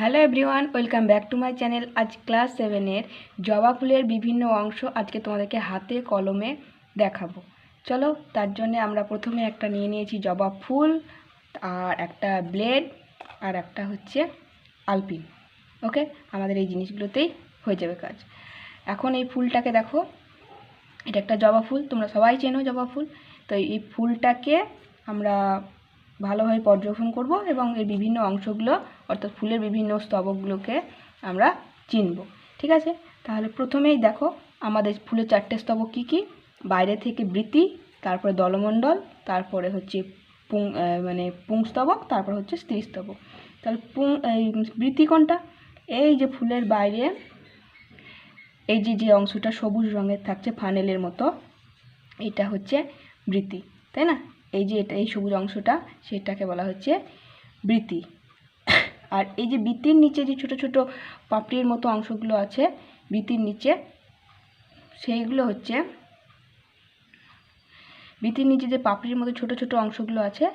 Hello everyone, welcome back to my channel. আজ class 7-এর জবা ফুলের বিভিন্ন অংশ আজকে তোমাদেরকে হাতে কলমে দেখাবো। চলো, তার জন্য আমরা প্রথমে একটা নিয়ে নিয়েছি জবা ফুল, আর একটা ব্লেড, আর একটা হচ্ছে আলপিন। ওকে, আমাদের এই জিনিসগুলোতেই হয়ে যাবে কাজ। এখন এই ফুলটাকে দেখো, এটা একটা জবা ফুল, তোমরা সবাই চেনো জবা ফুল। তো এই ফুলটাকে আমরা ভালোভাবে পর্যবেক্ষণ করব এবং এর বিভিন্ন অংশগুলো অর্থাৎ ফুলের বিভিন্ন স্তবকগুলোকে আমরা চিনব। ঠিক আছে, তাহলে প্রথমেই দেখো আমাদের ফুলের 4টে স্তবক কী কী। বাইরে থেকে বৃতি, তারপরে দলমণ্ডল, তারপরে হচ্ছে পুংস্তবক, তারপর হচ্ছে স্ত্রীস্তবক। তাহলে বৃতি কোনটা? এই যে ফুলের বাইরে এই যে অংশটা সবুজ রঙের থাকছে ফানেলের মতো, এটা হচ্ছে বৃতি, তাই না? এই যে এটা এই সবুজ অংশটা, সেটাকে বলা হচ্ছে বৃতি। আর এই যে বৃতির নিচে যে ছোট ছোট পাপড়ির মতো অংশগুলো আছে বৃতির নিচে, সেইগুলো হচ্ছে বৃতির নিচে যে পাপড়ির মতো ছোট ছোট অংশগুলো আছে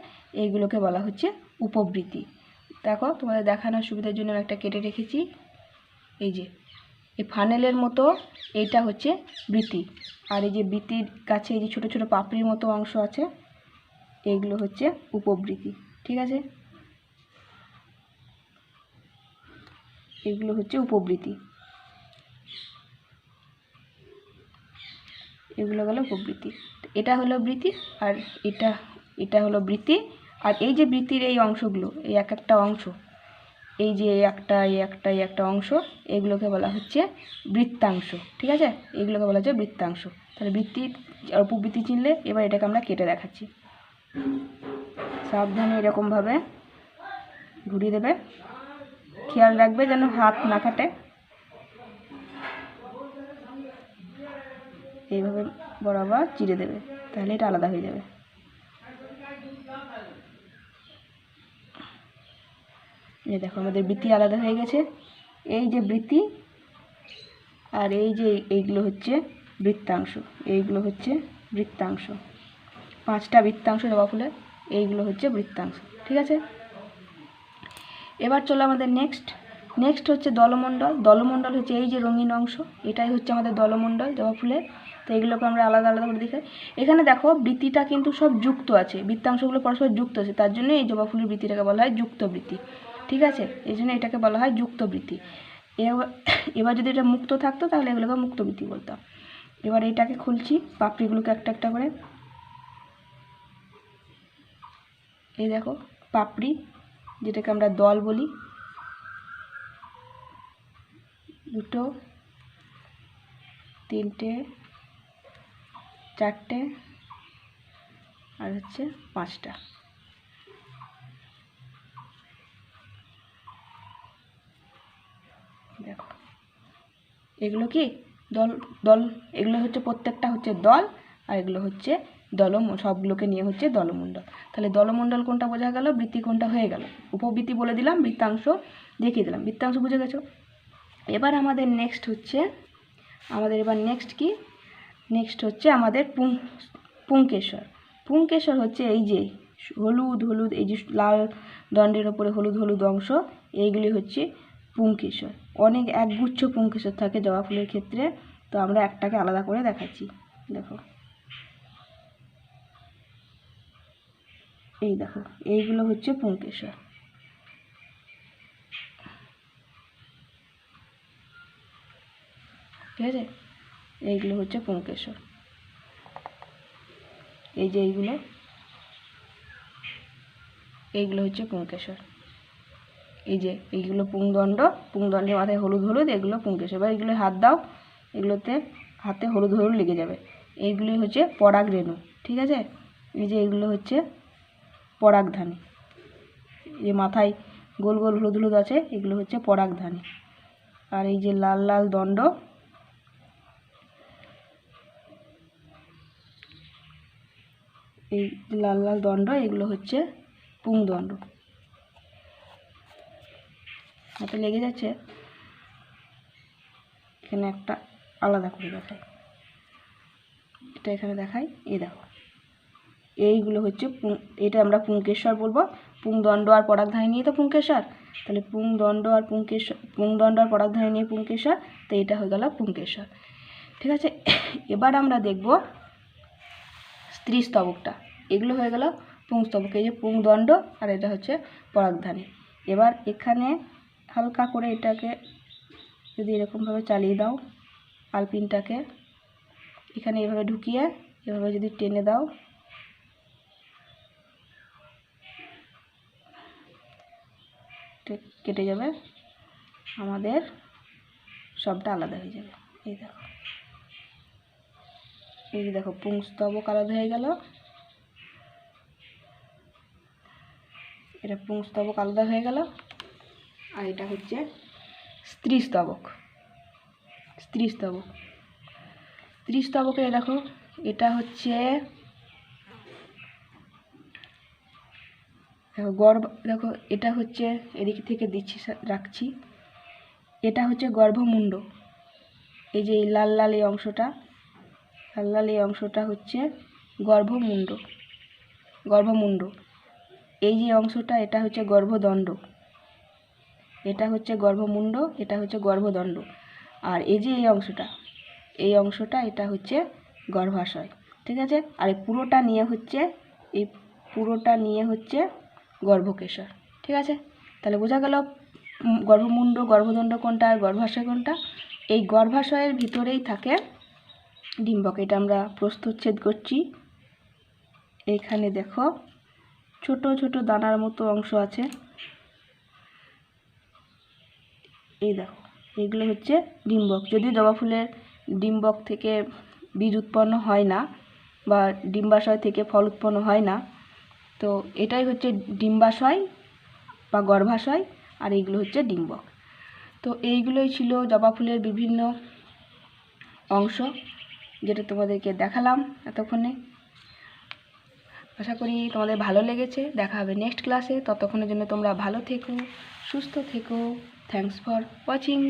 এইগুলোকে বলা হচ্ছে উপবৃতি। দেখো, তোমাদের দেখানোর সুবিধার জন্য একটা কেটে রেখেছি। এই যে এই ফানেলের মতো এইটা হচ্ছে বৃতি, আর এই যে বৃতির কাছে এই যে ছোট ছোট পাপড়ির মতো অংশ আছে এইগুলো হচ্ছে উপবৃতি। ঠিক আছে, এগুলো হচ্ছে উপবৃতি, এগুলো গেল উপবৃতি। এটা হলো বৃতি, আর এটা হলো বৃতি। আর এই যে বৃতির এই অংশগুলো, এই একটা অংশ, এই যে একটা অংশ, এগুলোকে বলা হচ্ছে বৃত্তাংশ। ঠিক আছে, এগুলোকে বলা হচ্ছে বৃত্তাংশ। তাহলে বৃত্তি আর উপবৃত্তি চিনলে এবার এটাকে আমরা কেটে দেখাচ্ছি। সাবধানে এরকমভাবে ঘুরিয়ে দেবে, খেয়াল রাখবে যেন হাত না কাটে। এইভাবে বরাবর চিড়ে দেবে, তাহলে এটা আলাদা হয়ে যাবে। এই দেখো আমাদের বৃত্তি আলাদা হয়ে গেছে। এই যে বৃত্তি আর এই যে এইগুলো হচ্ছে বৃত্তাংশ, এইগুলো হচ্ছে বৃত্তাংশ। 5টা বৃত্তাংশ জবা ফুলের, এইগুলো হচ্ছে বৃত্তাংশ। ঠিক আছে, এবার চলো আমাদের নেক্সট হচ্ছে দলমণ্ডল। দলমণ্ডল হচ্ছে এই যে রঙিন অংশ, এটাই হচ্ছে আমাদের দলমণ্ডল জবা ফুলের। তো এগুলোকে আমরা আলাদা আলাদা করে দেখাই। এখানে দেখো বৃত্তিটা কিন্তু সব যুক্ত আছে, বৃত্তাংশগুলো পরস্পর যুক্ত আছে, তার জন্য এই জবা ফুলের বৃত্তিটাকে বলা হয় যুক্ত বৃত্তি। ঠিক আছে, এই জন্য এটাকে বলা হয় যুক্ত বৃত্তি। এবার যদি এটা মুক্ত থাকতো তাহলে এগুলোকে মুক্ত বৃত্তি বলতাম। এবার এটাকে খুলছি, পাপড়িগুলোকে একটা একটা করে। এই দেখো পাপড়ি, যেটাকে আমরা দল বলি, 2, 3, 4 আর হচ্ছে 5টা। দেখো এগুলো কি দল, এগুলো হচ্ছে প্রত্যেকটা হচ্ছে দল, আর এগুলো হচ্ছে সবগুলোকে নিয়ে হচ্ছে দলমণ্ডল। তাহলে দলমণ্ডল কোনটা বোঝা গেল, বৃত্তি কোনটা হয়ে গেল। উপবৃত্তি বলে দিলাম, বৃত্তাংশ দেখিয়ে দিলাম, বৃত্তাংশ বুঝে গেছো। এবার আমাদের নেক্সট হচ্ছে কি, নেক্সট হচ্ছে আমাদের পুংকেশর। পুংকেশর হচ্ছে এই যে হলুদ হলুদ, এই যে লাল দণ্ডের ওপরে হলুদ হলুদ অংশ, এইগুলি হচ্ছে পুংকেশর। অনেক একগুচ্ছ পুংকেশর থাকে জবা ফুলের ক্ষেত্রে, তো আমরা একটাকে আলাদা করে দেখাচ্ছি। দেখো এই দেখো, এইগুলো হচ্ছে পুংকেশর। ঠিক আছে, এইগুলো হচ্ছে পুংকেশর। এই যে এইগুলো হচ্ছে পুংকেশর। এই যে এইগুলো পুংদণ্ডের মাথায় হলুদ হলুদ, এগুলো পুংকেশর। এবার এগুলো হাত দাও, এগুলোতে হাতে হলুদ হলুদ লেগে যাবে, এইগুলি হচ্ছে পরাগরেণু। ঠিক আছে, এই যে এইগুলো হচ্ছে পরাগধানী, এই মাথায় গোল গোল হলুদ হলুদ আছে, এগুলো হচ্ছে পরাগধানী। আর এই যে লাল লাল দণ্ড, এই লাল লাল দণ্ড, এগুলো হচ্ছে পুংদণ্ড। হাতে লেগে যাচ্ছে, এখানে একটা আলাদা করে দেখাই, এটা এখানে দেখাই। এই দেখো এইগুলো হচ্ছে এটা আমরা পুংকেশর বলবো। পুংদণ্ড আর পরাগধানী নিয়ে তো পুংকেশর, তাহলে পুংদণ্ড আর পুংদণ্ড আর পরাগধানী নিয়ে পুংকেশর, তো এটা হয়ে গেল পুংকেশর। ঠিক আছে, এবার আমরা দেখব স্ত্রীস্তবকটা। এগুলো হয়ে গেল পুংস্তবক, এই যে পুংদণ্ড আর এটা হচ্ছে পরাগধানী। এবার এখানে হালকা করে এটাকে যদি এরকমভাবে চালিয়ে দাও, আলপিনটাকে এখানে এভাবে ঢুকিয়ে এভাবে যদি টেনে দাও, কেটে যাবে, আমাদের সবটা আলাদা হয়ে যাবে। এই দেখো পুংস্তবক আলাদা হয়ে গেল, এটা পুংস্তবক আলাদা হয়ে গেল, আর এটা হচ্ছে স্ত্রীস্তবক। স্ত্রীস্তবকে দেখো এটা হচ্ছে গর্ভ, দেখো এটা হচ্ছে এদিক থেকে দিচ্ছি রাখছি, এটা হচ্ছে গর্ভমুণ্ড। এই যে লাল লাল এই অংশটা, হচ্ছে গর্ভমুণ্ড। এই যে অংশটা এটা হচ্ছে গর্ভদণ্ড, এটা হচ্ছে গর্ভমুণ্ড, এটা হচ্ছে গর্ভদণ্ড। আর এই যে এই অংশটা এটা হচ্ছে গর্ভাশয়। ঠিক আছে, আর এই পুরোটা নিয়ে হচ্ছে গর্ভকেশর। ঠিক আছে, তাহলে বোঝা গেল গর্ভমুণ্ড, গর্ভদণ্ড কোনটা আর গর্ভাশয় কোনটা। এই গর্ভাশয়ের ভিতরেই থাকে ডিম্বক। এটা আমরা প্রস্থচ্ছেদ করছি। এখানে দেখো ছোট ছোট দানার মতো অংশ আছে, এই দেখো এগুলো হচ্ছে ডিম্বক। যদি জবা ফুলের ডিম্বক থেকে বীজ উৎপন্ন হয় না বা ডিম্বাশয় থেকে ফল উৎপন্ন হয় না, তো এটাই হচ্ছে ডিম্বাশয় বা গর্ভাশয়, আর এইগুলো হচ্ছে ডিম্বক। তো এইগুলোই ছিল জবা ফুলের বিভিন্ন অংশ, যেটা তোমাদেরকে দেখালাম এতক্ষণে। আশা করি তোমাদের ভালো লেগেছে। দেখা হবে নেক্সট ক্লাসে, ততক্ষণের জন্য তোমরা ভালো থেকো, সুস্থ থেকো। Thanks for watching.